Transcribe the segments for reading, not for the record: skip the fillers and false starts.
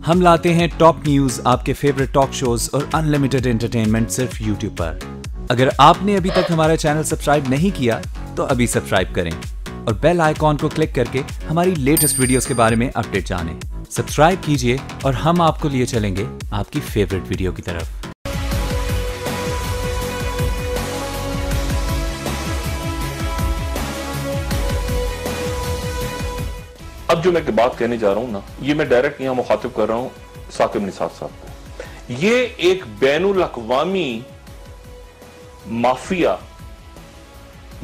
हम लाते हैं top news, आपके फेवरेट टॉक शोज और अनलिमिटेड एंटरटेनमेंट सिर्फ यूट्यूब पर। अगर आपने अभी तक हमारा चैनल सब्सक्राइब नहीं किया तो अभी सब्सक्राइब करें और बेल आइकॉन को क्लिक करके हमारी लेटेस्ट वीडियोस के बारे में अपडेट जानें। सब्सक्राइब कीजिए और हम आपको लिए चलेंगे आपकी फेवरेट वीडियो की तरफ। अब जो मैं बात कहने जा रहा हूं ना, ये मैं डायरेक्ट यहां मुखातिब कर रहा हूं साकिब निसार साहब को। ये एक बैनुल अक़वामी माफिया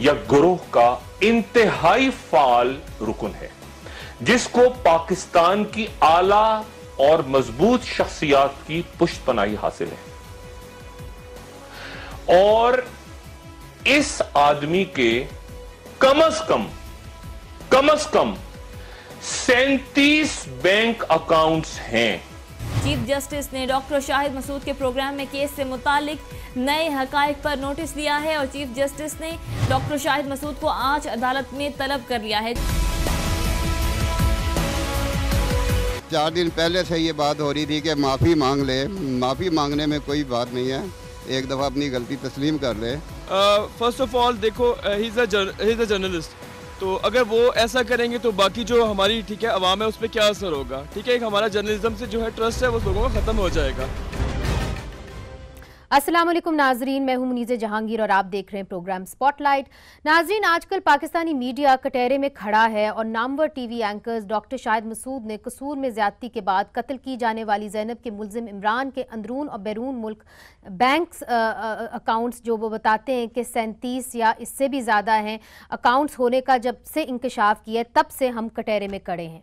या गिरोह का इंतहाई फाल रुकन है, जिसको पाकिस्तान की आला और मजबूत शख्सियात की पुष्टपनाही हासिल है। और इस आदमी के कम अज कम 37 बैंक अकाउंट्स हैं। चीफ जस्टिस ने डॉक्टर शाहिद मसूद के प्रोग्राम में केस से मुतालिक नए हकायक पर नोटिस दिया है और चीफ जस्टिस ने डॉक्टर शाहिद मसूद को आज अदालत में तलब कर लिया है। 4 दिन पहले से ये बात हो रही थी कि माफ़ी मांग ले। माफ़ी मांगने में कोई बात नहीं है, एक दफ़ा अपनी गलती तस्लीम कर ले। फर्स्ट ऑफ ऑल देखो, ही इज़ अ जर्नलिस्ट, तो अगर वो ऐसा करेंगे तो बाकी जो हमारी ठीक है अवाम है उस पर क्या असर होगा। ठीक है, एक हमारा जर्नलिज्म से जो है ट्रस्ट है वो लोगों का ख़त्म हो जाएगा। अस्सलाम वालेकुम नाजरीन, मैं हूं मुनीज़े जहांगीर और आप देख रहे हैं प्रोग्राम स्पॉटलाइट। नाजरीन, आजकल पाकिस्तानी मीडिया कटहरे में खड़ा है और नामवर TV anchors doctor Shahid Masood ने कसूर में ज्यादती के बाद कत्ल की जाने वाली ज़ैनब के मुलजिम इमरान के अंदरून और बैरून मुल्क बैंक अकाउंट्स जो वो बताते हैं कि 37 या इससे भी ज़्यादा हैं अकाउंट्स होने का जब से इंकशाफ किया तब से हम कटहरे में खड़े हैं।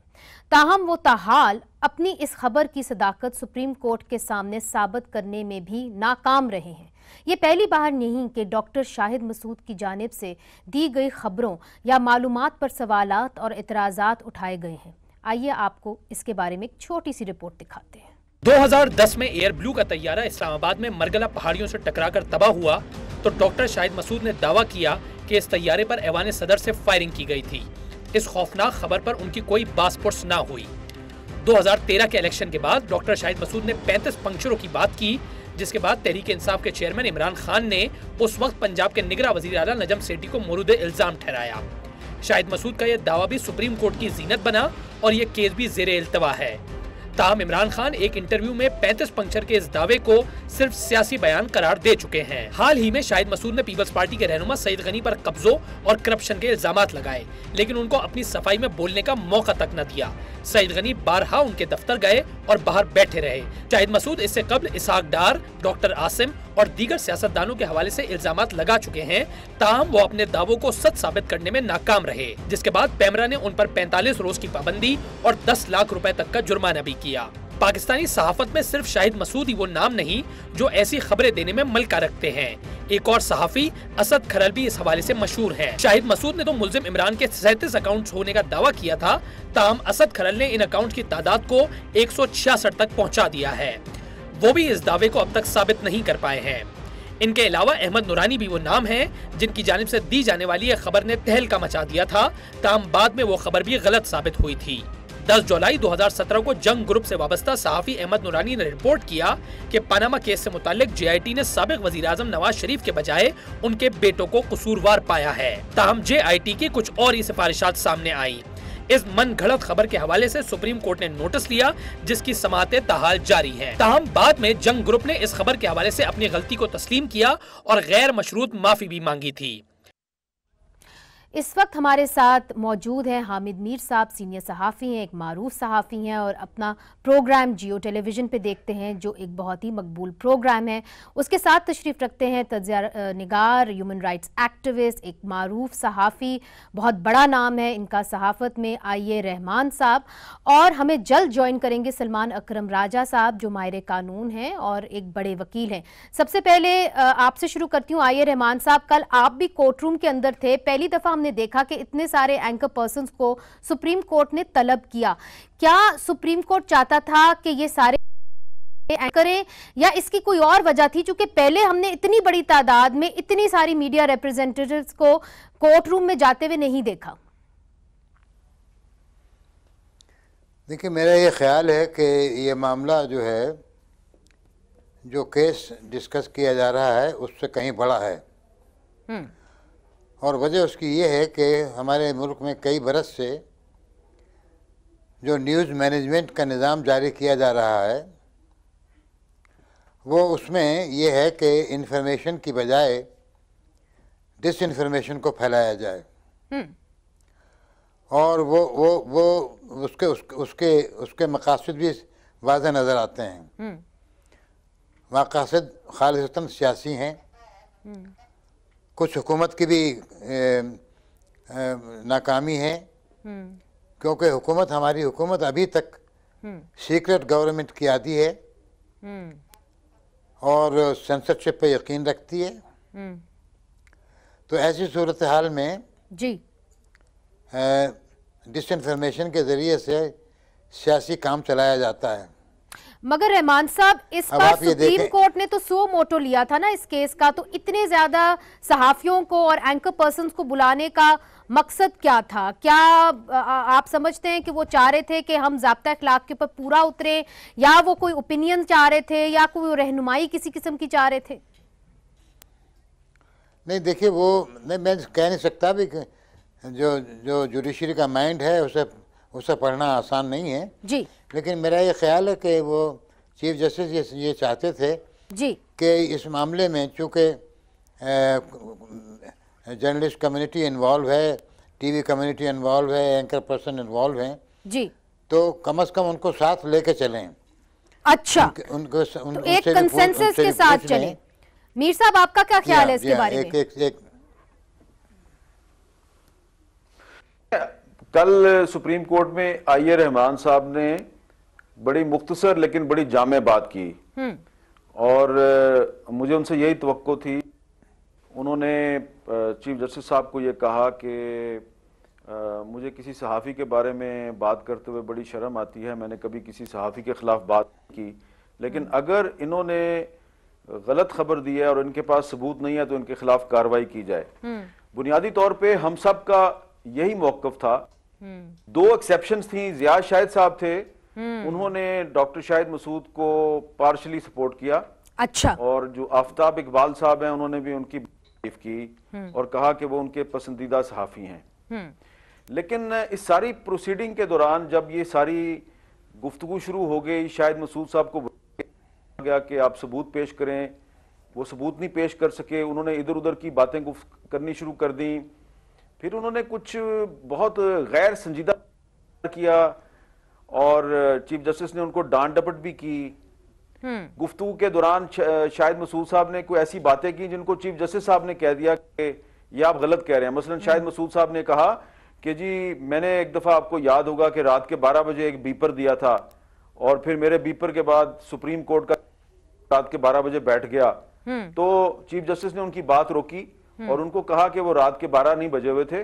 ताहम वो ताहाल अपनी इस खबर की सदाकत सुप्रीम कोर्ट के सामने साबित करने में भी नाकाम रहे हैं। ये पहली बार नहीं कि डॉक्टर शाहिद मसूद की जानिब से दी गई खबरों या मालूमात पर सवालात और एतराज़ात उठाए गए हैं। आइए आपको इसके बारे में एक छोटी सी रिपोर्ट दिखाते हैं। 2010 में एयर ब्लू का तैयारा इस्लामाबाद में मरगला पहाड़ियों से टकराकर तबाह हुआ तो डॉक्टर शाहिद मसूद ने दावा किया कि इस तैयारे पर ऐवान सदर से फायरिंग की गई थी। इस खौफनाक खबर पर उनकी कोई बासपुर्स ना हुई। 2013 के इलेक्शन के बाद डॉक्टर शाहिद मसूद ने 35 पंक्चरों की बात की, जिसके बाद तहरीक इंसाफ के चेयरमैन इमरान खान ने उस वक्त पंजाब के निगरां वजीर आला नजम सेठी को मोरूद इल्जाम ठहराया। शाहिद मसूद का यह दावा भी सुप्रीम कोर्ट की जीनत बना और यह केस भी ज़ेरे इल्तवा है। ताहम इमरान खान एक इंटरव्यू में 35 पंक्चर के इस दावे को सिर्फ सियासी बयान करार दे चुके हैं। हाल ही में शाहिद मसूद ने पीपल्स पार्टी के रहनुमा सईद गनी पर कब्जों और करप्शन के इल्जामात लगाए, लेकिन उनको अपनी सफाई में बोलने का मौका तक न दिया। सईद गनी बारहा उनके दफ्तर गए और बाहर बैठे रहे। शाहिद मसूद इससे कबल इसहाक डार, डॉक्टर आसिम और दीगर सियासतदानों के हवाले से इल्जामात लगा चुके हैं। ताहम वो अपने दावों को सच साबित करने में नाकाम रहे, जिसके बाद पैमरा ने उन पर 45 रोज की पाबंदी और 10 लाख रुपए तक का जुर्माना भी किया। पाकिस्तानी सहाफत में सिर्फ शाहिद मसूद ही वो नाम नहीं जो ऐसी खबरें देने में मलका रखते हैं। एक और सहाफी असद खरल भी इस हवाले से मशहूर हैं। शाहिद मसूद ने तो मुलजिम इमरान के 37 अकाउंट्स होने का दावा किया था, ताहम असद खरल ने इन अकाउंट की तादाद को 166 तक पहुंचा दिया है। वो भी इस दावे को अब तक साबित नहीं कर पाए हैं। इनके अलावा अहमद नूरानी भी वो नाम है जिनकी जानिब से दी जाने वाली यह खबर ने तहलका मचा दिया था, ताहम बाद में वो खबर भी गलत साबित हुई थी। 10 जुलाई 2017 को जंग ग्रुप से वाबस्ता सहाफी अहमद नूरानी ने रिपोर्ट किया कि पनामा केस से मुताल्लिक JIT ने साबिक वजीर आजम नवाज शरीफ के बजाय उनके बेटों को कसूरवार पाया है। ताहम JIT की कुछ और ही सिफारिशात सामने आई। इस मन घड़त खबर के हवाले से सुप्रीम कोर्ट ने नोटिस लिया, जिसकी समाअतें ताहाल जारी हैं। ताहम बाद में जंग ग्रुप ने इस खबर के हवाले से अपनी गलती को तस्लीम किया और गैर मशरूत माफी भी मांगी थी। इस वक्त हमारे साथ मौजूद हैं हामिद मीर साहब, सीनियर सहाफ़ी हैं, एक मारूफ सहाफ़ी हैं और अपना प्रोग्राम जियो टेलीविज़न पे देखते हैं जो एक बहुत ही मकबूल प्रोग्राम है। उसके साथ तशरीफ़ रखते हैं तज्ज़िया निगार, ह्यूमन राइट्स एक्टिविस्ट, एक मारूफ सहाफ़ी, बहुत बड़ा नाम है इनका सहाफ़त में, आइए रहमान साहब। और हमें जल्द ज्वाइन करेंगे सलमान अकरम राजा साहब जो माहिर कानून हैं और एक बड़े वकील हैं। सबसे पहले आपसे शुरू करती हूँ, आइए रहमान साहब, कल आप भी कोर्ट रूम के अंदर थे, पहली दफ़ा हमने देखा कि इतने सारे एंकर पर्सन्स को सुप्रीम कोर्ट ने तलब किया। क्या सुप्रीम कोर्ट चाहता था कि ये सारे करें या इसकी कोई और वजह थी? चूंकि पहले हमने इतनी बड़ी तादाद में इतनी सारी मीडिया रिप्रेजेंटेटिव्स को कोर्ट रूम में जाते हुए नहीं देखा। देखिए, मेरा ये ख्याल है कि ये मामला जो है, जो केस डिस्कस किया जा रहा है उससे कहीं बड़ा है। और वजह उसकी ये है कि हमारे मुल्क में कई बरस से जो न्यूज़ मैनेजमेंट का निज़ाम जारी किया जा रहा है वो उसमें ये है कि इन्फॉर्मेशन की बजाय डिस इन्फॉर्मेशन को फैलाया जाए। और वो उसके मकासद भी वाज़ह नज़र आते हैं। मकासद खालिसतन सियासी हैं, कुछ हुकूमत की भी नाकामी है, क्योंकि हमारी हुकूमत अभी तक सीक्रेट गवर्नमेंट की आदी है और सेंसरशिप पे यकीन रखती है। तो ऐसी सूरत हाल में जी डिसइंफॉर्मेशन के ज़रिए से सियासी काम चलाया जाता है। मगर रहमान साहब, इस पर सुप्रीम कोर्ट ने तो सो मोटो लिया था ना इस केस का, तो इतने ज्यादा सहाफियों को और एंकर पर्सन्स को बुलाने का मकसद क्या था? क्या आप समझते हैं कि वो चाह रहे थे कि हम ज़ाब्ता अखलाक के ऊपर पूरा उतरे, या वो कोई ओपिनियन चाह रहे थे, या कोई रहनुमाई किसी किस्म की चाह रहे थे? नहीं, देखिए, वो मैं कह नहीं सकता भी कि जो जुडिशरी का माइंड है उसे पढ़ना आसान नहीं है जी, लेकिन मेरा ये ख्याल है कि वो चीफ जस्टिस ये चाहते थे जी कि इस मामले में चूँकि जर्नलिस्ट कम्युनिटी इन्वॉल्व है, टीवी कम्युनिटी इन्वॉल्व है, एंकर पर्सन इन्वॉल्व हैं जी, तो कम से कम उनको साथ लेके चलें। अच्छा, तो एक कंसेंसस के साथ चलें। मीर साहब, आपका क्या ख्याल है इसके बारे में? कल सुप्रीम कोर्ट में आईए रहमान साहब ने बड़ी मुख्तसर लेकिन बड़ी जामे बात की और मुझे उनसे यही तवक्को थी। उन्होंने चीफ जस्टिस साहब को ये कहा कि मुझे किसी सहाफ़ी के बारे में बात करते हुए बड़ी शर्म आती है, मैंने कभी किसी सहाफ़ी के ख़िलाफ़ बात की, लेकिन अगर इन्होंने गलत खबर दी है और इनके पास सबूत नहीं है तो इनके खिलाफ कार्रवाई की जाए। बुनियादी तौर पे हम सब का यही मौक़िफ़ था। दो एक्सेप्शंस थी, ज़ियाद शाहिद साहब थे, उन्होंने डॉक्टर शाहिद मसूद को पार्शली सपोर्ट किया। अच्छा। और जो आफ्ताब इकबाल साहब हैं उन्होंने भी उनकी तारीफ की और कहा कि वो उनके पसंदीदा सहाफ़ी हैं। लेकिन इस सारी प्रोसीडिंग के दौरान जब ये सारी गुफ्तगू शुरू हो गई, शाहिद मसूद साहब को गया कि आप सबूत पेश करें, वो सबूत नहीं पेश कर सके, उन्होंने इधर उधर की बातें करनी शुरू कर दी। फिर उन्होंने कुछ बहुत गैर संजीदा किया और चीफ जस्टिस ने उनको डांट डपट भी की। गुफ्तगू के दौरान शाहिद मसूद साहब ने कोई ऐसी बातें की जिनको चीफ जस्टिस साहब ने कह दिया कि ये आप गलत कह रहे हैं। मसलन शाहिद मसूद साहब ने कहा कि जी मैंने एक दफा, आपको याद होगा कि रात के 12 बजे एक बीपर दिया था और फिर मेरे बीपर के बाद सुप्रीम कोर्ट का रात के 12 बजे बैठ गया। तो चीफ जस्टिस ने उनकी बात रोकी और उनको कहा कि वो रात के 12 नहीं बजे हुए थे,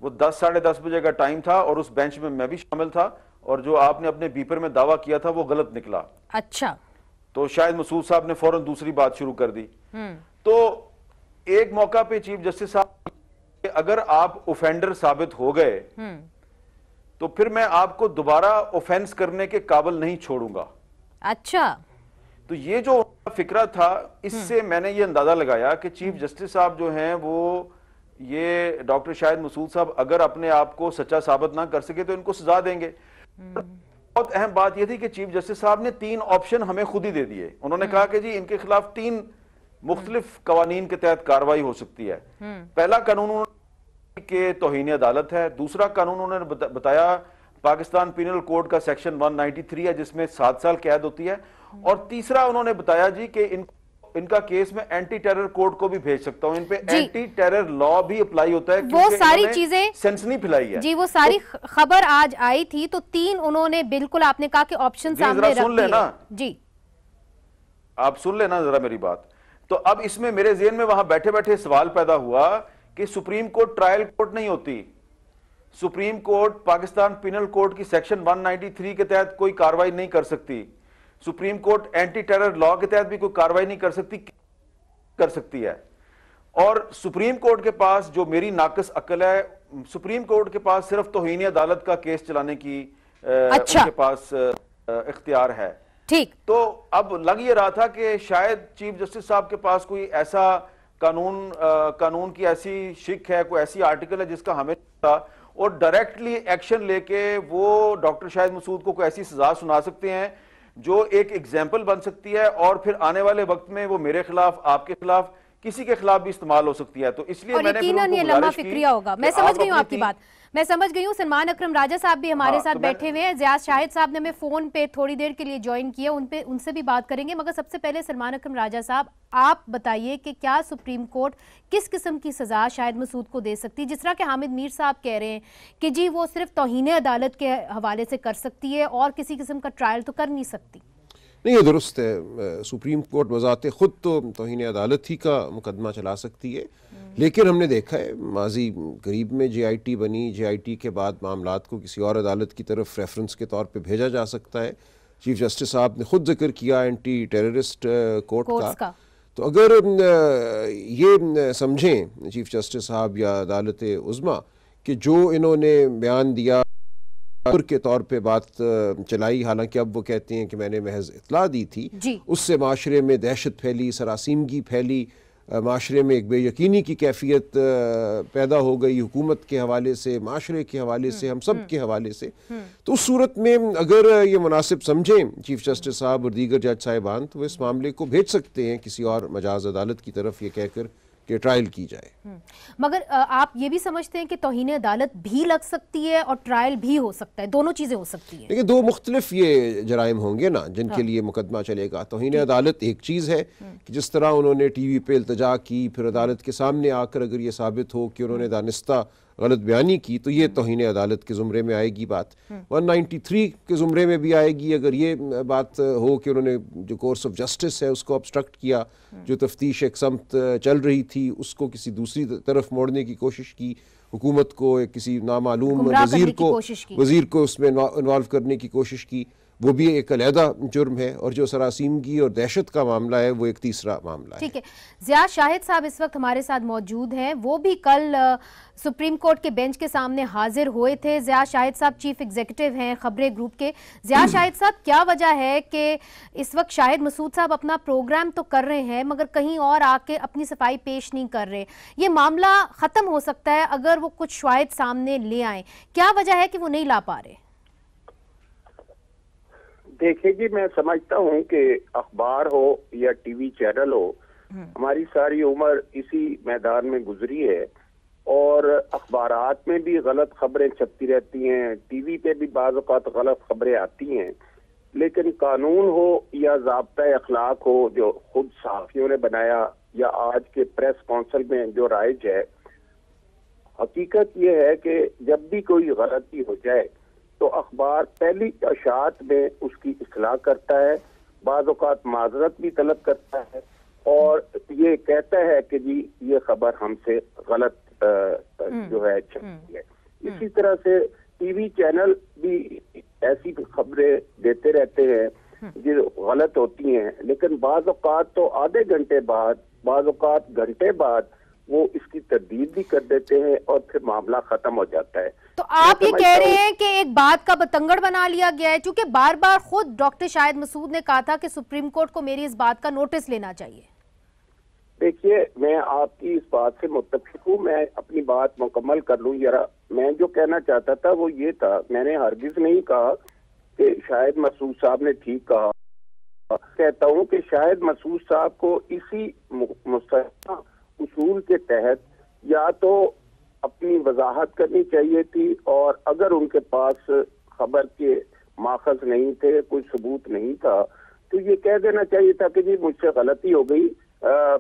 वो 10 साढ़े 10 बजे का टाइम था और उस बेंच में मैं भी शामिल था और जो आपने अपने बीपर में दावा किया था वो गलत निकला। अच्छा। तो शाहिद मसूद साहब ने फौरन दूसरी बात शुरू कर दी। तो एक मौका पे चीफ जस्टिस साहब, अगर आप ऑफेंडर साबित हो गए तो फिर मैं आपको दोबारा ऑफेंस करने के काबिल नहीं छोड़ूंगा। अच्छा। तो ये जो फिक्रा था, इससे मैंने ये अंदाजा लगाया कि चीफ जस्टिस साहब जो हैं वो ये डॉक्टर शाहिद मसूद साहब अगर अपने आप को सच्चा साबित ना कर सके तो इनको सजा देंगे। बहुत अहम बात यह थी कि चीफ जस्टिस साहब ने 3 ऑप्शन हमें खुद ही दे दिए। उन्होंने कहा कि जी इनके खिलाफ 3 मुख्तलिफ कवानीन के तहत कार्रवाई हो सकती है। पहला कानून के तौहीन अदालत है, दूसरा कानून उन्होंने बताया पाकिस्तान पिनल कोड का सेक्शन 193 है जिसमें 7 साल कैद होती है, और तीसरा उन्होंने बताया जी कि इनका केस में एंटी टेरर कोड को भी भेज सकता हूं, इन पे एंटी टेरर लॉ भी अप्लाई होता है। वो सारी चीजें सेंस नहीं फैलाई है जी, वो सारी खबर आज आई थी तो 3 उन्होंने बिल्कुल आपने कहा कि ऑप्शन सामने रख सुन लेना जी, आप सुन लेना जरा मेरी बात। तो अब इसमें मेरे ज़हन में वहां बैठे बैठे सवाल पैदा हुआ कि सुप्रीम कोर्ट ट्रायल कोर्ट नहीं होती। Supreme court Pakistan penal code की सेक्शन 193 के तहत कोई कार्रवाई नहीं कर सकती। Supreme court anti terror law के तहत भी कोई कार्रवाई नहीं कर सकती है। और सुप्रीम कोर्ट के पास जो मेरी नाकस अक्ल है, सुप्रीम कोर्ट के पास सिर्फ तौहीन अदालत का केस चलाने की उनके पास इख्तियार है। ठीक, तो अब लग ये रहा था कि शायद चीफ जस्टिस साहब के पास कोई ऐसा कानून की ऐसी शिक है, कोई ऐसी आर्टिकल है जिसका हमें था, और डायरेक्टली एक्शन लेके वो डॉक्टर शाहिद मसूद को कोई ऐसी सजा सुना सकते हैं जो एक एग्जाम्पल बन सकती है, और फिर आने वाले वक्त में वो मेरे खिलाफ, आपके खिलाफ, किसी के खिलाफ भी इस्तेमाल हो सकती है। तो इसलिए और मैंने ये लम्हा फिक्रिया होगा। मैं समझ गई हूँ आपकी बात, मैं समझ गई हूँ। सलमान अकरम राजा साहब भी हमारे साथ बैठे हुए हैं। ज़िया शाहिद साहब ने हमें फोन पे थोड़ी देर के लिए ज्वाइन किया, उनसे भी बात करेंगे। मगर सबसे पहले सलमान अकरम राजा साहब, आप बताइए कि क्या सुप्रीम कोर्ट किस किस्म की सजा शाहिद मसूद को दे सकती है? जिस तरह के हामिद मीर साहब कह रहे हैं कि जी वो सिर्फ तौहीन अदालत के हवाले से कर सकती है और किसी किस्म का ट्रायल तो कर नहीं सकती। नहीं, ये दुरुस्त है। सुप्रीम कोर्ट बजाते ख़ुद तो तौहीन अदालत ही का मुकदमा चला सकती है, लेकिन हमने देखा है माजी करीब में JIT बनी, JIT के बाद मामलात को किसी और अदालत की तरफ रेफरेंस के तौर पे भेजा जा सकता है। चीफ जस्टिस साहब ने खुद जिक्र किया एंटी टेररिस्ट कोर्ट का। तो अगर ये समझें चीफ जस्टिस साहब या अदालत उज़्मा कि जो इन्होंने बयान दिया के तौर पे बात चलाई, हालांकि अब वो कहते हैं कि मैंने महज इत्तला दी थी, उससे माशरे में दहशत फैली, सरासीमगी फैली, माशरे में एक बेयकीनी की कैफियत पैदा हो गई हुकूमत के हवाले से, माशरे के हवाले से, हम सब के हवाले से। तो उस सूरत में अगर ये मुनासिब समझें चीफ जस्टिस साहब और दीगर जज साहिबान, तो इस मामले को भेज सकते हैं किसी और मजाज अदालत की तरफ, ये कहकर कि ट्रायल की जाए। मगर आप ये भी समझते हैं कि तौहीन अदालत भी लग सकती है और ट्रायल भी हो सकता है, दोनों चीज़ें हो सकती हैं? देखिए, दो मुख्तलिफ ये जराइम होंगे ना जिनके लिए मुकदमा चलेगा। तौहीन अदालत एक चीज़ है कि जिस तरह उन्होंने TV पे इल्तजा की, फिर अदालत के सामने आकर अगर ये साबित हो कि उन्होंने दानिस्ता गलत बयानी की, तो ये तौहीन अदालत के ज़ुमरे में आएगी बात। 193 के ज़ुमरे में भी आएगी अगर ये बात हो कि उन्होंने जो कोर्स ऑफ जस्टिस है उसको ऑब्स्ट्रक्ट किया, जो तफ्तीश एक समत चल रही थी उसको किसी दूसरी तरफ मोड़ने की कोशिश की, हुकूमत को किसी नामालूम वज़ीर को उसमें इन्वॉल्व करने की कोशिश की, वो भी एक अलहदा जुर्म है। और जो सरासीमगी और दहशत का मामला है वो एक तीसरा मामला है। ठीक है, ज़िया शाहिद साहब इस वक्त हमारे साथ मौजूद हैं, वो भी कल सुप्रीम कोर्ट के बेंच के सामने हाजिर हुए थे। ज़िया शाहिद साहब चीफ एग्जीक्यूटिव हैं खबरें ग्रुप के। ज़िया शाहिद साहब, क्या वजह है कि इस वक्त शाहिद मसूद साहब अपना प्रोग्राम तो कर रहे हैं मगर कहीं और आके अपनी सफाई पेश नहीं कर रहे? ये मामला ख़त्म हो सकता है अगर वो कुछ शवाहिद सामने ले आए, क्या वजह है कि वो नहीं ला पा रहे? देखिए जी, मैं समझता हूँ कि अखबार हो या TV चैनल हो, हमारी सारी उम्र इसी मैदान में गुजरी है और अखबारात में भी गलत खबरें छपती रहती हैं, TV पे भी बाज़ औक़ात गलत खबरें आती हैं। लेकिन कानून हो या ज़ाब्ता अखलाक हो जो खुद सहाफ़ियों ने बनाया या आज के प्रेस काउंसिल में जो राइज है, हकीकत ये है कि जब भी कोई गलती हो जाए तो अखबार पहली अशात में उसकी इस्लाह करता है, बाज़ औक़ात माज़रत भी तलब करता है और ये कहता है कि जी ये खबर हमसे गलत जो है छपी है। इसी तरह से TV चैनल भी ऐसी खबरें देते रहते हैं जो गलत होती हैं, लेकिन बाज़ औक़ात तो आधे घंटे बाद, बाज़ औक़ात घंटे बाद वो इसकी तरदीद भी कर देते हैं और फिर मामला खत्म हो जाता है। तो आप ये कह रहे हैं कि एक बात का बतंगड़ बना लिया गया है, क्योंकि बार बार खुद डॉक्टर शाहिद मसूद ने कहा था कि सुप्रीम कोर्ट को मेरी इस बात का नोटिस लेना चाहिए। देखिए, मैं आपकी इस बात से मुत्तफिक हूँ, मैं अपनी बात मुकम्मल कर लूँ जरा। मैं जो कहना चाहता था वो ये था, मैंने हरगिज नहीं कहा कि शाहिद मसूद साहब ने ठीक कहा। कहता हूँ कि शाहिद मसूद साहब को इसी मुस्तक़िल उसूल के तहत या तो अपनी वजाहत करनी चाहिए थी और अगर उनके पास खबर के माखज नहीं थे, कोई सबूत नहीं था, तो ये कह देना चाहिए था कि जी मुझसे गलती हो गई,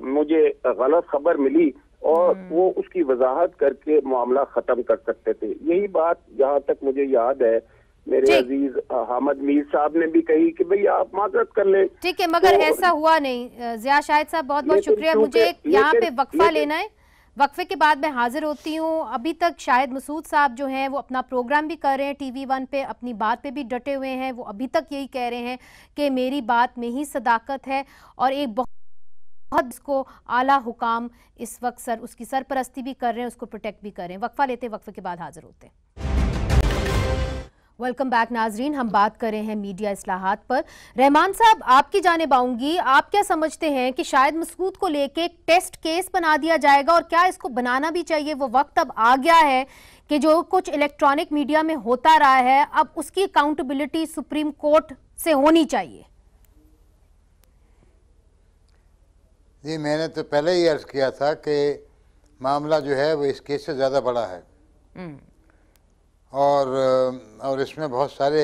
मुझे गलत खबर मिली, और वो उसकी वजाहत करके मामला खत्म कर सकते थे। यही बात जहाँ तक मुझे याद है मेरे अजीज हामिद मीर साहब ने भी कही कि भाई आप माजरत कर लें। ठीक है, मगर तो ऐसा हुआ नहीं। ज़िया शाहिद साहब बहुत बहुत शुक्रिया। मुझे एक यहाँ पे वक्फा लेना है, वक्फे के बाद मैं हाजिर होती हूँ। अभी तक शाहिद मसूद साहब जो हैं वो अपना प्रोग्राम भी कर रहे हैं TV1 पे, अपनी बात पे भी डटे हुए हैं। वो अभी तक यही कह रहे हैं कि मेरी बात में ही सदाकत है और एक बहुत उसको आला हुकाम इस वक्त उसकी सरपरस्ती भी कर रहे हैं, उसको प्रोटेक्ट भी कर रहे हैं। वक्फा लेते, वक्फे के बाद हाजिर होते हैं। वेलकम बैक नाजरीन, हम बात कर रहे हैं मीडिया इस्लाहात पर। रहमान साहब, आपकी जानिब आऊंगी। आप क्या समझते हैं कि शाहिद मसूद को लेके एक टेस्ट केस बना दिया जाएगा, और क्या इसको बनाना भी चाहिए? वो वक्त अब आ गया है कि जो कुछ इलेक्ट्रॉनिक मीडिया में होता रहा है, अब उसकी अकाउंटेबिलिटी सुप्रीम कोर्ट से होनी चाहिए। जी, मैंने तो पहले ही अर्ज किया था कि मामला जो है वो इस केस से ज़्यादा बड़ा है, और इसमें बहुत सारे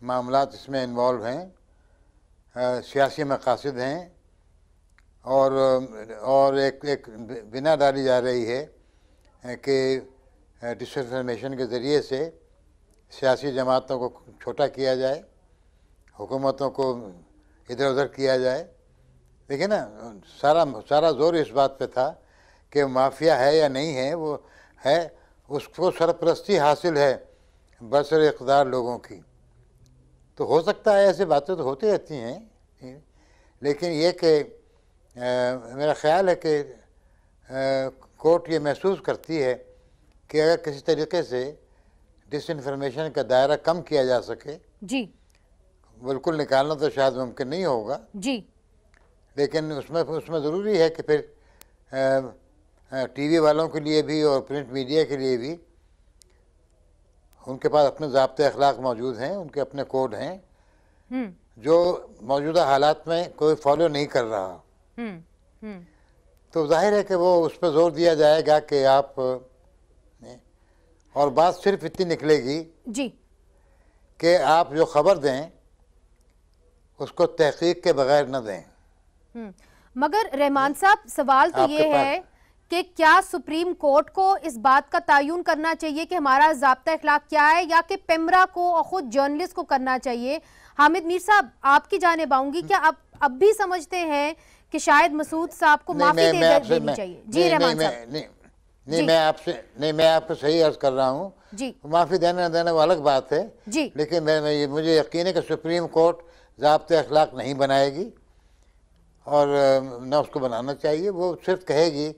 मामलात इसमें इन्वॉल्व हैं, सियासी मकासद हैं, और एक बिना डाली जा रही है कि डिसइंफॉर्मेशन के ज़रिए से सियासी जमातों को छोटा किया जाए, हुकूमतों को इधर उधर किया जाए। देखिए ना, सारा जोर इस बात पे था कि माफिया है या नहीं है, वो है, उसको सरपरस्ती हासिल है बरसर इक़्तिदार लोगों की। तो हो सकता है ऐसी बातें तो होती रहती हैं, लेकिन ये कि मेरा ख़्याल है कि कोर्ट ये महसूस करती है कि अगर किसी तरीके से डिसइंफॉर्मेशन का दायरा कम किया जा सके, जी बिल्कुल निकालना तो शायद मुमकिन नहीं होगा जी, लेकिन उसमें ज़रूरी है कि फिर टीवी वालों के लिए भी और प्रिंट मीडिया के लिए भी उनके पास अपने ज़ाब्ते अखलाक मौजूद हैं, उनके अपने कोड हैं जो मौजूदा हालात में कोई फॉलो नहीं कर रहा। तो जाहिर है कि वो उस पर जोर दिया जाएगा कि आप, और बात सिर्फ इतनी निकलेगी जी कि आप जो खबर दें उसको तहकीक के बगैर न दें। मगर रहमान साहब, सवाल तो ये है कि क्या सुप्रीम कोर्ट को इस बात का तयन करना चाहिए कि हमारा ज़ाब्ता अखलाक क्या है, या कि पेमरा को और खुद जर्नलिस्ट को करना चाहिए? हामिद मीर साहब, आपकी जानिब आऊंगी। क्या आप अब भी समझते हैं कि शाहिद मसूद साहब को माफी देनी चाहिए? जी रहमान साहब। नहीं, मैं आपको सही अर्ज कर रहा हूँ जी, माफी देना वो अलग बात है जी, लेकिन मुझे यकीन है कि सुप्रीम कोर्ट ज़ाब्ते अखलाक नहीं बनाएगी और न उसको बनाना चाहिए। वो सिर्फ कहेगी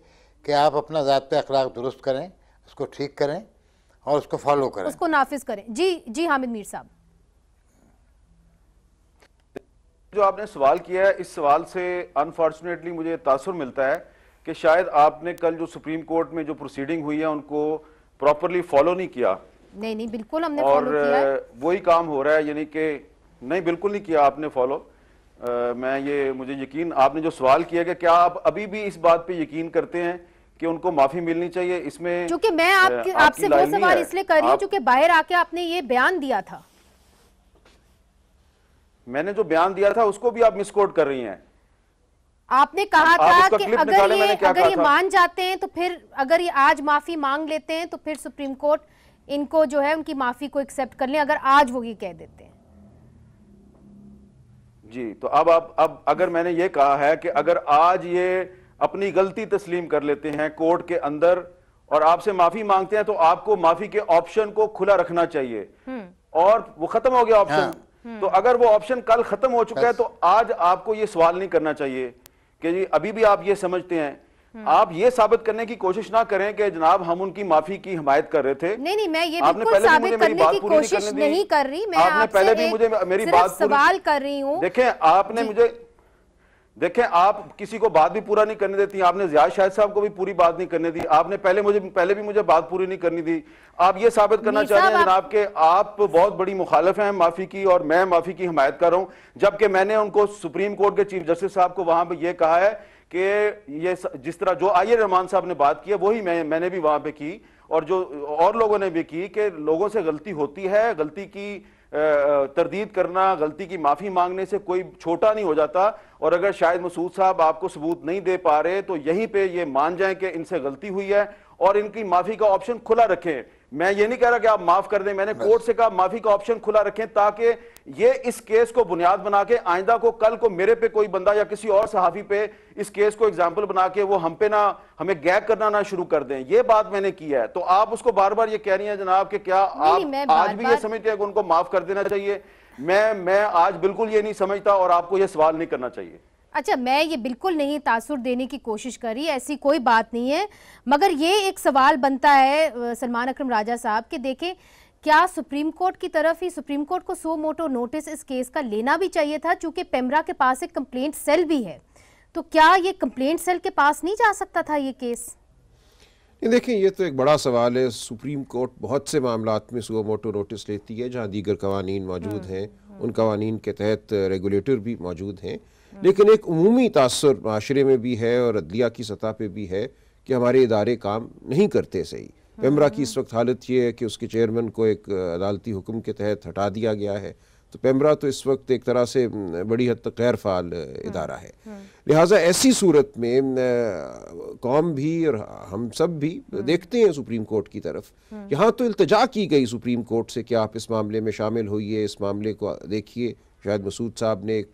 कि आप अपना ज़ाब्ते अखलाक दुरुस्त करें, उसको ठीक करें और उसको फॉलो करें, उसको नाफिज करें। जी हामिद मीर साहब, जो आपने सवाल किया है, इस सवाल से अनफॉर्चुनेटली मुझे तासुर मिलता है कि शायद आपने कल जो सुप्रीम कोर्ट में जो प्रोसीडिंग हुई है उनको प्रॉपरली फॉलो नहीं किया। नहीं, बिल्कुल हमने फॉलो किया है। वही काम हो रहा है, यानी कि नहीं, बिल्कुल नहीं किया आपने फॉलो। मुझे यकीन, आपने जो सवाल किया कि क्या आप अभी भी इस बात पे यकीन करते हैं कि उनको माफी मिलनी चाहिए, इसमें क्योंकि मैं आपसे वो सवाल इसलिए कर रही हूँ क्योंकि बाहर आके आपने ये बयान दिया था। मैंने जो बयान दिया था उसको भी आप मिसकोट कर रही हैं। आपने कहा था कि अगर ये मान जाते हैं तो फिर, अगर ये आज माफी मांग लेते हैं तो फिर सुप्रीम कोर्ट इनको जो है उनकी माफी को एक्सेप्ट कर ले, अगर आज वो ये कह देते हैं। जी, तो अब अगर मैंने ये कहा है कि अगर आज ये अपनी गलती तस्लीम कर लेते हैं कोर्ट के अंदर और आपसे माफी मांगते हैं, तो आपको माफी के ऑप्शन को खुला रखना चाहिए, और वो खत्म हो गया ऑप्शन। तो अगर वो ऑप्शन कल खत्म हो चुका है तो आज आपको ये सवाल नहीं करना चाहिए कि जी अभी भी आप ये समझते हैं। आप ये साबित करने की कोशिश ना करें कि जनाब हम उनकी माफी की हिमायत कर रहे थे। नहीं, मैं ये बिल्कुल साबित करने की कोशिश नहीं कर रही। मैं आपने पहले भी मुझे मेरी बात सवाल कर रही हूँ। देखें, आप किसी को बात भी पूरा नहीं करने देती। आपने ज़ियाद शाहिद साहब को भी पूरी बात नहीं करने दी। आपने पहले भी मुझे बात पूरी नहीं करनी दी। आप ये साबित करना चाह रहे हैं जनाब के आप बहुत बड़ी मुखालिफ हैं माफी की और मैं माफी की हिमायत कर रहा हूं, जबकि मैंने उनको सुप्रीम कोर्ट के चीफ जस्टिस साहब को वहां पे ये कहा है कि ये जिस तरह जो आइए रहमान साहब ने बात की है वही मैंने भी वहां पे की, और जो और लोगों ने भी की, कि लोगों से गलती होती है, गलती की तरदीद करना, गलती की माफी मांगने से कोई छोटा नहीं हो जाता। और अगर शाहिद मसूद साहब आपको सबूत नहीं दे पा रहे तो यहीं पे ये मान जाएं कि इनसे गलती हुई है और इनकी माफी का ऑप्शन खुला रखें। मैं ये नहीं कह रहा कि आप माफ कर दें, मैंने कोर्ट से कहा माफी का ऑप्शन खुला रखें ताकि ये इस केस को बुनियाद बना के आइंदा को कल को मेरे पे कोई बंदा या किसी और सहाफी पे इस केस को एग्जाम्पल बना के वो हम पे ना हमें गैग करना ना शुरू कर दें। ये बात मैंने की है। तो आप उसको बार बार ये कह रही हैं जनाब कि क्या आप आज भी ये समझते हैं कि उनको माफ कर देना चाहिए? मैं आज बिल्कुल ये नहीं समझता और आपको ये सवाल नहीं करना चाहिए। अच्छा, मैं ये बिल्कुल नहीं तासुर देने की कोशिश करी, ऐसी कोई बात नहीं है, मगर ये एक सवाल बनता है सलमान अकरम राजा साहब कि देखें क्या सुप्रीम कोर्ट की तरफ ही, सुप्रीम कोर्ट को सो मोटो नोटिस इस केस का लेना भी चाहिए था, चूंकि पेमरा के पास एक कंप्लेंट सेल भी है, तो क्या ये कंप्लेंट सेल के पास नहीं जा सकता था ये केस? नहीं, देखिए ये तो एक बड़ा सवाल है। सुप्रीम कोर्ट बहुत से मामलात में सो मोटो नोटिस लेती है जहाँ दीगर कवानीन मौजूद हैं, उन कवानीन के तहत रेगुलेटर भी मौजूद हैं, लेकिन एक उमूमी तासुर माशरे में भी है और अदलिया की सतह पे भी है कि हमारे इदारे काम नहीं करते सही। पेमरा की इस वक्त हालत ये है कि उसके चेयरमैन को एक अदालती हुक्म के तहत हटा दिया गया है, तो पेमरा तो इस वक्त एक तरह से बड़ी हद तक गैर फाल इदारा है। लिहाजा ऐसी सूरत में कौम भी और हम सब भी देखते हैं सुप्रीम कोर्ट की तरफ। यहाँ तो इल्तिजा की गई सुप्रीम कोर्ट से कि आप इस मामले में शामिल होइए, इस मामले को देखिए। शायद मसूद साहब ने एक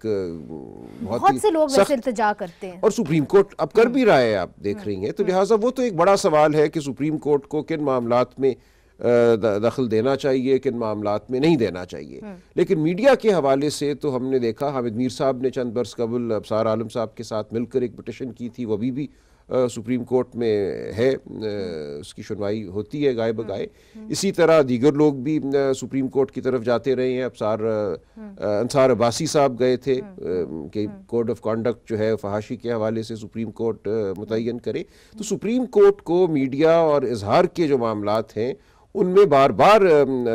बहुत से लोग वैसे इल्तिजा करते हैं और सुप्रीम कोर्ट अब कर भी रहा है, आप देख रही हैं। तो लिहाजा वो तो एक बड़ा सवाल है कि सुप्रीम कोर्ट को किन मामलात में दखल देना चाहिए, किन मामलात में नहीं देना चाहिए। लेकिन मीडिया के हवाले से तो हमने देखा, हामिद मीर साहब ने चंद बरस कबल अबसार आलम साहब के साथ मिलकर एक पिटिशन की थी, वो अभी भी सुप्रीम कोर्ट में है, उसकी सुनवाई होती है गाए बगाए। इसी तरह दीगर लोग भी सुप्रीम कोर्ट की तरफ जाते रहे हैं। अंसार अब्बासी साहब गए थे कि कोड ऑफ कॉन्डक्ट जो है फहाशी के हवाले से सुप्रीम कोर्ट मुतय्यन करे। तो सुप्रीम कोर्ट को मीडिया और इजहार के जो मामलात हैं उनमें बार बार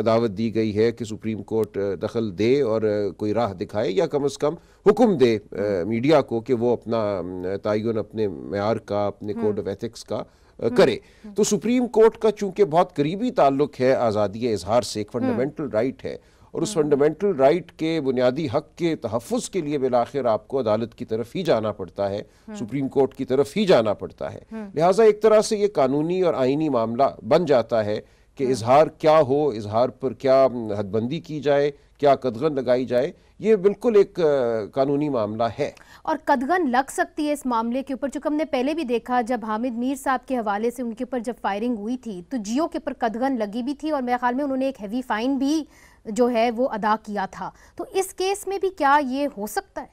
दावत दी गई है कि सुप्रीम कोर्ट दखल दे और कोई राह दिखाए या कम से कम हुक्म दे मीडिया को कि वो अपना तयन अपने मेयार का, अपने कोड ऑफ एथिक्स का करे। तो सुप्रीम कोर्ट का चूंकि बहुत करीबी ताल्लुक है आज़ादी इजहार से, एक फंडामेंटल राइट है, और उस फंडामेंटल राइट के बुनियादी हक के तहफ़्फ़ुज़ के लिए बिलाखिर आपको अदालत की तरफ ही जाना पड़ता है, सुप्रीम कोर्ट की तरफ ही जाना पड़ता है। लिहाजा एक तरह से ये कानूनी और आइनी मामला बन जाता है कि इजहार क्या हो, इजहार पर क्या हदबंदी की जाए, क्या कदगन लगाई जाए, ये बिल्कुल एक कानूनी मामला है। और कदगन लग सकती है इस मामले के ऊपर, चूंकि हमने पहले भी देखा जब हामिद मीर साहब के हवाले से उनके ऊपर जब फायरिंग हुई थी तो जियो के ऊपर कदगन लगी भी थी और मेरे ख्याल में उन्होंने एक हैवी फाइन भी जो है वो अदा किया था। तो इस केस में भी क्या ये हो सकता है?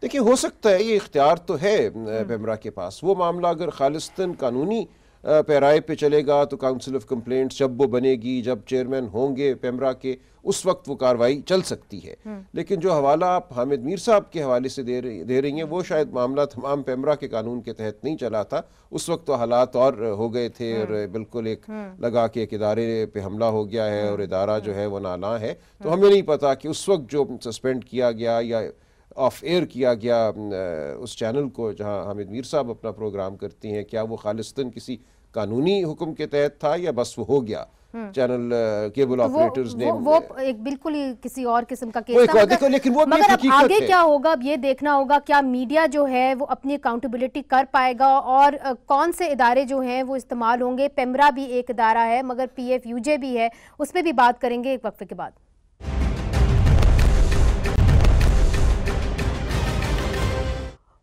देखिए हो सकता है, ये इख्तियार तो है पेमरा के पास। वो मामला अगर खालिस्तन कानूनी पैराए पे चलेगा तो काउंसिल ऑफ कंप्लेंट्स जब वो बनेगी, जब चेयरमैन होंगे पेमरा के, उस वक्त वो कार्रवाई चल सकती है। लेकिन जो हवाला आप हामिद मीर साहब के हवाले से दे रही हैं वो शायद मामला तमाम पेमरा के कानून के तहत नहीं चला था। उस वक्त तो हालात और हो गए थे और बिल्कुल एक लगा के एक इदारे पे हमला हो गया है और इदारा जो है वो नाला है। तो हमें नहीं पता कि उस वक्त जो सस्पेंड किया गया या ऑफ एयर किया गया उस चैनल को जहां हामिद मीर साहब अपना प्रोग्राम करती हैं, क्या वो खालिस्तन किसी कानूनी हुक्म के तहत था या बस वो हो गया चैनल केबल ऑपरेटर्स ने वो एक बिल्कुल ही किसी और किस्म का केस था। मगर अब आगे क्या होगा अब ये देखना होगा, क्या मीडिया जो है वो अपनी अकाउंटेबिलिटी कर पाएगा और कौन से इदारे जो हैं वो इस्तेमाल होंगे। पेमरा भी एक इदारा है मगर PFUJ भी है, उस पर भी बात करेंगे एक वक्फे के बाद।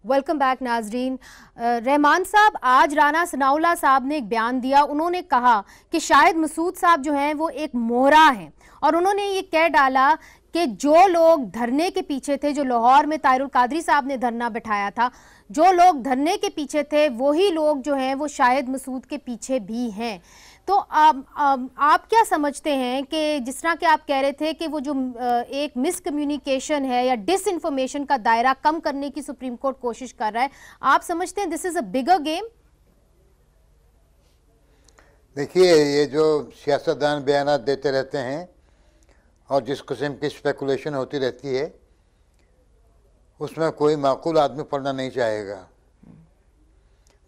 वेलकम बैक नाजरीन। रहमान साहब, आज राना सनाउल्लाह साहब ने एक बयान दिया। उन्होंने कहा कि शाहिद मसूद साहब जो हैं वो एक मोहरा हैं और उन्होंने ये कह डाला कि जो लोग धरने के पीछे थे, जो लाहौर में ताहिरुल कादरी साहब ने धरना बैठाया था, जो लोग धरने के पीछे थे वही लोग जो हैं वो शाहिद मसूद के पीछे भी हैं। तो आप क्या समझते हैं कि जिस तरह के आप कह रहे थे कि वो जो एक मिसकम्युनिकेशन है या डिसइंफॉर्मेशन का दायरा कम करने की सुप्रीम कोर्ट कोशिश कर रहा है, आप समझते हैं this is a bigger game? देखिए, ये जो सियासतदान बयान देते रहते हैं और जिस किस्म की स्पेकुलेशन होती रहती है उसमें कोई माकूल आदमी पढ़ना नहीं चाहेगा।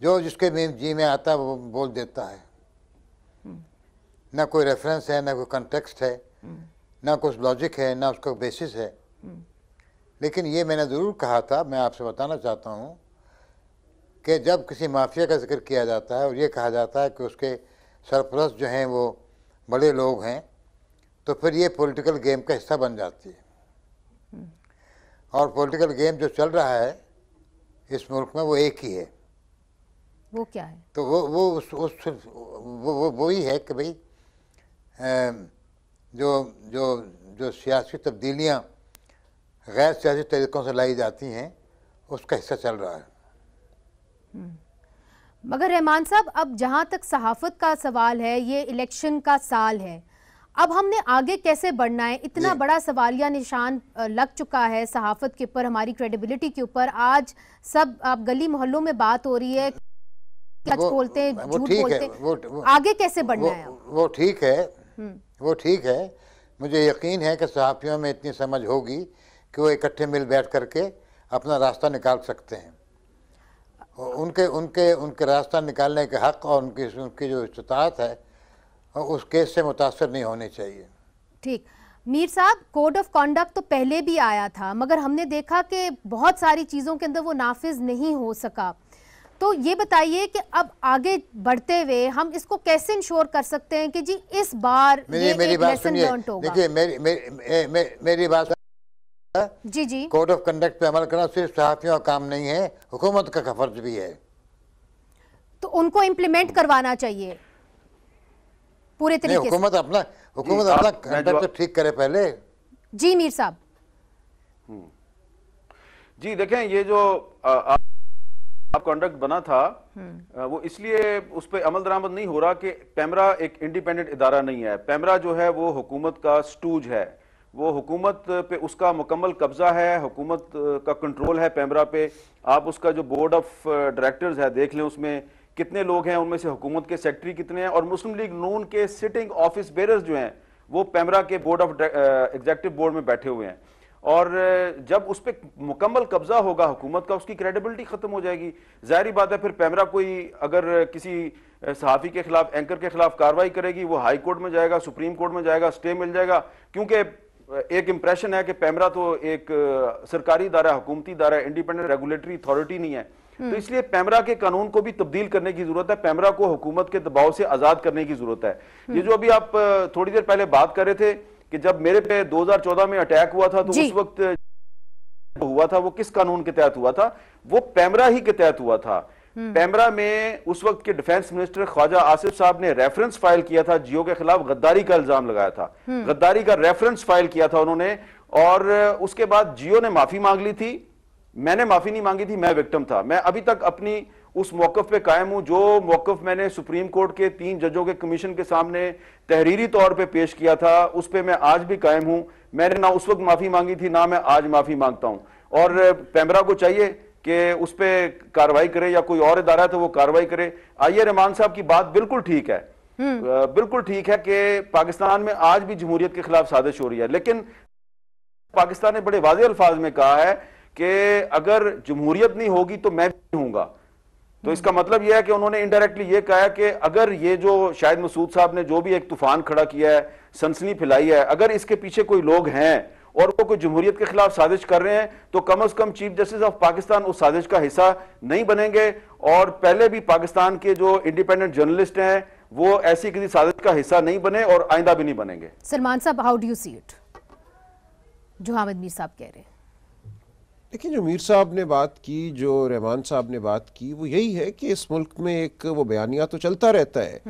जो जिसके जी में आता है वो बोल देता है। ना कोई रेफरेंस है, ना कोई कंटेक्स्ट है, ना कुछ लॉजिक है, ना उसका बेसिस है। लेकिन ये मैंने ज़रूर कहा था, मैं आपसे बताना चाहता हूँ कि जब किसी माफिया का जिक्र किया जाता है और ये कहा जाता है कि उसके सरपरस्त जो हैं वो बड़े लोग हैं, तो फिर ये पॉलिटिकल गेम का हिस्सा बन जाती है। और पॉलिटिकल गेम जो चल रहा है इस मुल्क में वो एक ही है। वो क्या है? तो वो ही है कि भाई जो जो जो सियासी तब्दीलियाँ गैर सियासी तरीक़ों से लाई जाती हैं उसका हिस्सा चल रहा है। मगर रहमान साहब, अब जहाँ तक सहाफ़त का सवाल है, ये इलेक्शन का साल है, अब हमने आगे कैसे बढ़ना है? इतना बड़ा सवालिया निशान लग चुका है सहाफत के ऊपर, हमारी क्रेडिबिलिटी के ऊपर। आज सब आप गली मोहल्लों में बात हो रही है, सच बोलते हैं, झूठ बोलते हैं, आगे कैसे बढ़ना है? वो ठीक है, वो ठीक है। मुझे यकीन है कि सहाफ़ियों में इतनी समझ होगी कि वो इकट्ठे मिल बैठ करके अपना रास्ता निकाल सकते हैं। उनके उनके उनके रास्ता निकालने के हक और उनकी जो इस्तात है उस केस से मुतासर नहीं होनी चाहिए। ठीक। मीर साहब, कोड ऑफ कॉन्डक्ट तो पहले भी आया था, मगर हमने देखा कि बहुत सारी चीज़ों के अंदर वो नाफिज नहीं हो सका। तो ये बताइए कि अब आगे बढ़ते हुए हम इसको कैसे इंश्योर कर सकते हैं कि जी इस बार मेरी बात सुनिए। देखिए मेरी बात जी कोड ऑफ कंडक्ट पे अमल करना सिर्फ सहाफ़ियों का काम नहीं है, हुकूमत का फर्ज भी है। तो उनको इम्प्लीमेंट करवाना चाहिए पूरे तरीके से। हुकूमत अपना कंडक्ट ठीक करे पहले। जी मीर साहब। जी देखें, ये जो कंडक्ट बना था वो इसलिए उस पर अमल दरामद नहीं हो रहा कि पैमरा एक इंडिपेंडेंट इदारा नहीं है। पैमरा जो है वो हुकूमत का स्टूज है, वो हुकूमत पे उसका मुकम्मल कब्जा है, हुकूमत का कंट्रोल है पैमरा पे। आप उसका जो बोर्ड ऑफ डायरेक्टर्स है देख लें, उसमें कितने लोग हैं, उनमें से हुकूमत के सेक्रेटरी कितने हैं, और मुस्लिम लीग नून के सिटिंग ऑफिस बेरर्स जो हैं वो पैमरा के बोर्ड ऑफ एग्जीक्यूटिव बोर्ड में बैठे हुए हैं। और जब उस पर मुकम्मल कब्जा होगा हुकूमत का, उसकी क्रेडिबिलिटी खत्म हो जाएगी। जाहिर बात है फिर पैमरा कोई अगर किसी सहाफ़ी के खिलाफ, एंकर के खिलाफ कार्रवाई करेगी, वो हाई कोर्ट में जाएगा, सुप्रीम कोर्ट में जाएगा, स्टे मिल जाएगा। क्योंकि एक इंप्रेशन है कि पैमरा तो एक सरकारी इदारा, हुकूमती इदारा, इंडिपेंडेंट रेगुलेटरी अथॉरिटी नहीं है। तो इसलिए पैमरा के कानून को भी तब्दील करने की जरूरत है, पैमरा को हुकूमत के दबाव से आजाद करने की जरूरत है। ये जो अभी आप थोड़ी देर पहले बात कर रहे थे कि जब मेरे पे 2014 में अटैक हुआ था, तो उस वक्त हुआ था वो किस कानून के तहत हुआ था? वो पैमरा ही के तहत हुआ था। पैमरा में उस वक्त के डिफेंस मिनिस्टर ख्वाजा आसिफ साहब ने रेफरेंस फाइल किया था, जियो के खिलाफ गद्दारी का इल्जाम लगाया था, गद्दारी का रेफरेंस फाइल किया था उन्होंने, और उसके बाद जियो ने माफी मांग ली थी। मैंने माफी नहीं मांगी थी, मैं विक्टिम था। मैं अभी तक अपनी उस मौकफ पे कायम हूं। जो मौकफ मैंने सुप्रीम कोर्ट के 3 जजों के कमीशन के सामने तहरीरी तौर पे पेश किया था, उस पे मैं आज भी कायम हूं। मैंने ना उस वक्त माफी मांगी थी, ना मैं आज माफी मांगता हूं। और पैमरा को चाहिए कि उस पर कार्रवाई करे, या कोई और इदारा है तो वो कार्रवाई करे। आइए, रहमान साहब की बात बिल्कुल ठीक है, बिल्कुल ठीक है कि पाकिस्तान में आज भी जमहूरियत के खिलाफ साजिश हो रही है, लेकिन पाकिस्तान ने बड़े वाज़ेह अल्फाज में कहा है कि अगर जमहूरियत नहीं होगी तो मैं भी हूंगा। तो इसका मतलब यह है कि उन्होंने इनडायरेक्टली ये कहा है कि अगर ये जो शाहिद मसूद साहब ने जो भी एक तूफान खड़ा किया है, सनसनी फैलाई है, अगर इसके पीछे कोई लोग हैं और वो कोई जमहूरियत के खिलाफ साजिश कर रहे हैं, तो कम से कम चीफ जस्टिस ऑफ पाकिस्तान उस साजिश का हिस्सा नहीं बनेंगे। और पहले भी पाकिस्तान के जो इंडिपेंडेंट जर्नलिस्ट हैं वो ऐसी किसी साजिश का हिस्सा नहीं बने और आइंदा भी नहीं बनेंगे। सलमान साहब, how do you see it, जो हामिद मीर साहब कह रहे हैं? देखिए, जो मीर साहब ने बात की, जो रहमान साहब ने बात की, वो यही है कि इस मुल्क में एक वो बयानिया तो चलता रहता है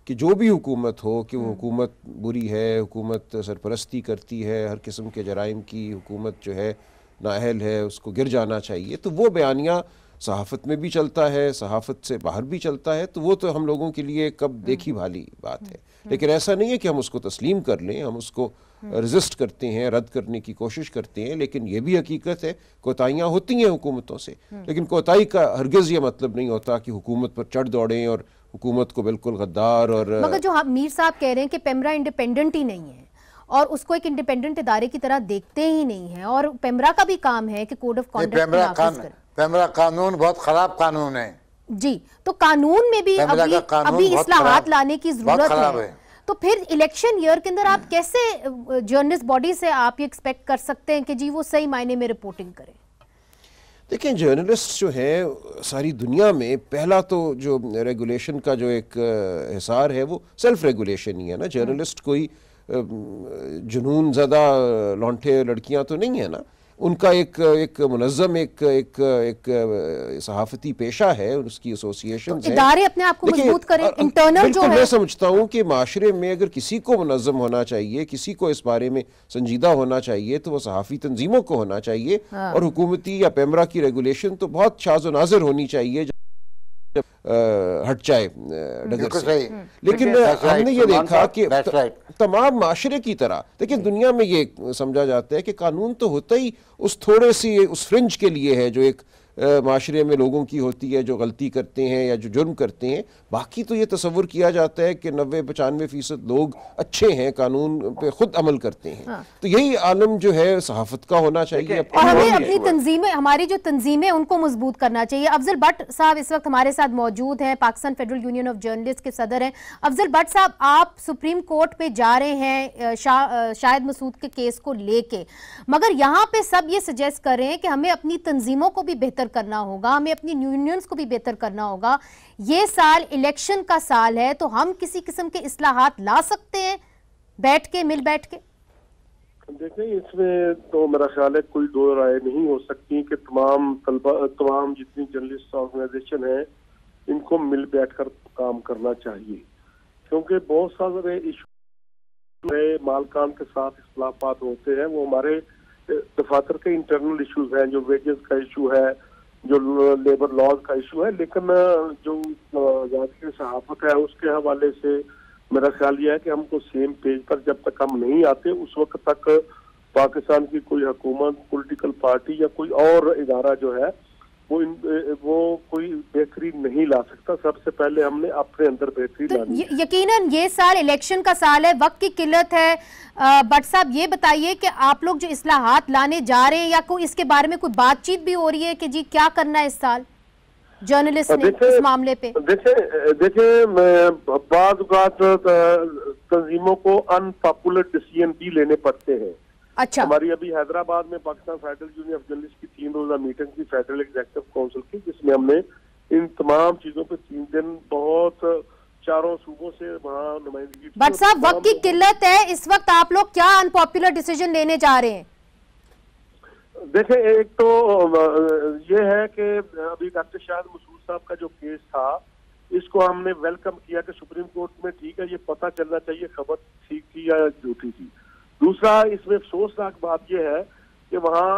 कि जो भी हुकूमत हो, कि वो हुकूमत बुरी है, हुकूमत सरपरस्ती करती है, हर किस्म के जराइम की हुकूमत जो है नाअहल है, उसको गिर जाना चाहिए। तो वो बयानिया सहाफ़त में भी चलता है, सहाफ़त से बाहर भी चलता है। तो वो तो हम लोगों के लिए कब देखी भाली बात है। लेकिन ऐसा नहीं है कि हम उसको तस्लीम कर लें, हम उसको रेजिस्ट करते हैं, रद्द करने की कोशिश करते हैं। लेकिन ये भी हकीकत है, कोताहियाँ होती हैं हुकूमतों से, लेकिन कोताही का हरगिज़ ये मतलब नहीं होता कि हुकूमत पर चढ़ दौड़ें और हुकूमत को बिल्कुल गद्दार। और मगर जो मीर साहब कह रहे हैं कि पैमरा इंडिपेंडेंट ही नहीं है और उसको एक इंडिपेंडेंट इदारे की तरह देखते ही नहीं है, और पैमरा का भी काम है कि कोड ऑफ कॉन्डक्ट, पैमरा कानून बहुत खराब कानून है जी। तो कानून में भी अभी इस्लाहात लाने की जरूरत है। तो फिर इलेक्शन ईयर के अंदर आप कैसे जर्नलिस्ट बॉडी से आप ये एक्सपेक्ट कर सकते हैं कि जी वो सही मायने में रिपोर्टिंग करें? देखिए, जर्नलिस्ट जो है सारी दुनिया में, पहला तो जो रेगुलेशन का जो एक हिसार है वो सेल्फ रेगुलेशन ही है ना। जर्नलिस्ट कोई जुनून ज़्यादा लौंठे लड़कियां तो नहीं है ना। उनका एक मुनज़्ज़म एक सहाफ़ती पेशा है, उसकी एसोसिएशन तो इदारे अपने आप को मजबूत करें, इंटरनल जो है। मैं समझता हूँ कि माशरे में अगर किसी को मुनज़्ज़म होना चाहिए, किसी को इस बारे में संजीदा होना चाहिए, तो वो सहाफ़ी तंजीमों को होना चाहिए। और हुकूमती या पैमरा की रेगुलेशन तो बहुत शाज़ व नाज़िर होनी चाहिए। जब हट जाए डगर से। लेकिन हमने ये देखा कि तमाम माशरे की तरह, देखिए दुनिया में ये समझा जाता है कि कानून तो होता ही उस थोड़े सी उस फ्रिंज के लिए है जो एक माशरे में लोगों की होती है जो गलती करते हैं या जो जुर्म करते हैं। बाकी तो ये तस्वुर किया जाता है कि 90-95% लोग अच्छे हैं, कानून पे खुद अमल करते हैं। हाँ। तो यही आलम जो है सहाफत का होना चाहिए। और हमें अपनी तंजीमें, हमारी जो तंजीमें उनको मजबूत करना चाहिए। अफजल भट्ट साहब इस वक्त हमारे साथ मौजूद हैं, Pakistan federal union of journalist के सदर हैं। अफजल भट्ट साहब, आप सुप्रीम कोर्ट पे जा रहे हैं शाहिद मसूद के केस को लेके, मगर यहाँ पे सब ये सजेस्ट कर रहे हैं कि हमें अपनी तंजीमों को भी बेहतर करना होगा, हमें अपनी यूनियंस को भी बेहतर करना होगा। ये साल इलेक्शन का साल है, तो हम किसी किस्म के इस्लाहात ला सकते हैं बैठ के, मिल बैठ के? देखें, इसमें तो मेरा ख्याल है कोई दो राय नहीं हो सकती कि तमाम जितनी जर्नलिस्ट ऑर्गेनाइजेशन है इनको मिल बैठकर काम करना चाहिए, क्योंकि बहुत सारे इशू मालकान के साथ इख्तिलाफात होते हैं। वो हमारे दफातर के इंटरनल इश्यूज हैं, जो वेजेस का इशू है, जो लेबर लॉज का इशू है। लेकिन जो आज़ादी सहाफत है उसके हवाले से मेरा ख्याल यह है कि हमको सेम पेज पर जब तक हम नहीं आते उस वक्त तक पाकिस्तान की कोई हुकूमत, पॉलिटिकल पार्टी या कोई और इदारा जो है वो कोई बेहतरी नहीं ला सकता। सबसे पहले हमने अपने अंदर बेहतरी लानी। यकीनन ये साल इलेक्शन का साल है, वक्त की किल्लत है। भट्ट साहब, ये बताइए कि आप लोग जो इस्लाहात लाने जा रहे हैं या कोई इसके बारे में कोई बातचीत भी हो रही है कि जी क्या करना है इस साल जर्नलिस्ट ने इस मामले पे? देखिए बाद तंजीमों को अनपॉपुलर डिसीजन भी लेने पड़ते हैं। अच्छा। हमारी अभी हैदराबाद में Pakistan federal union of journalist की 3 रोजा मीटिंग थी फेडरल एग्जीक्यूटिव काउंसिल की, जिसमें हमने इन तमाम चीजों पे 3 दिन बहुत चारों सूबों से वहाँ नुमाइंदगी। बट साहब, वक्त की किल्लत है, इस वक्त आप लोग क्या अनपॉपुलर डिसीजन लेने जा रहे हैं? देखें, एक तो ये है कि अभी डॉक्टर शाहिद मसूद साहब का जो केस था इसको हमने वेलकम किया कि सुप्रीम कोर्ट में ठीक है, ये पता चलना चाहिए खबर ठीक थी या झूठी थी। दूसरा, इसमें अफसोसनाक बात यह है कि वहाँ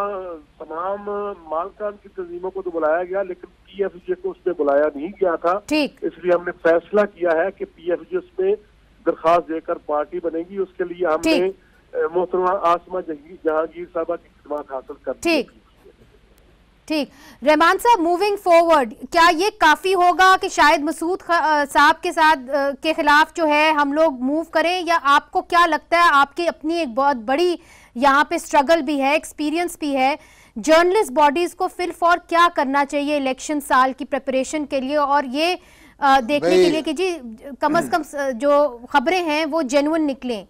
तमाम मालकान की तंजीमों को तो बुलाया गया, लेकिन PFJ को उसमें बुलाया नहीं गया था। इसलिए हमने फैसला किया है कि PFJ उसमें दरखास्त देकर पार्टी बनेगी। उसके लिए हमने मोहतरमा आसमा जहांगीर साहबा की खिदमत हासिल कर। ठीक। रहमान साहब, मूविंग फॉरवर्ड, क्या ये काफी होगा कि शाहिद मसूद साहब के साथ के खिलाफ जो है हम लोग मूव करें, या आपको क्या लगता है, आपकी अपनी एक बहुत बड़ी यहाँ पे स्ट्रगल भी है, एक्सपीरियंस भी है, जर्नलिस्ट बॉडीज को फिल फॉर क्या करना चाहिए इलेक्शन साल की प्रिपरेशन के लिए, और ये देखने के लिए कि जी कम अज कम जो खबरें हैं वो जेन्युइन निकलें?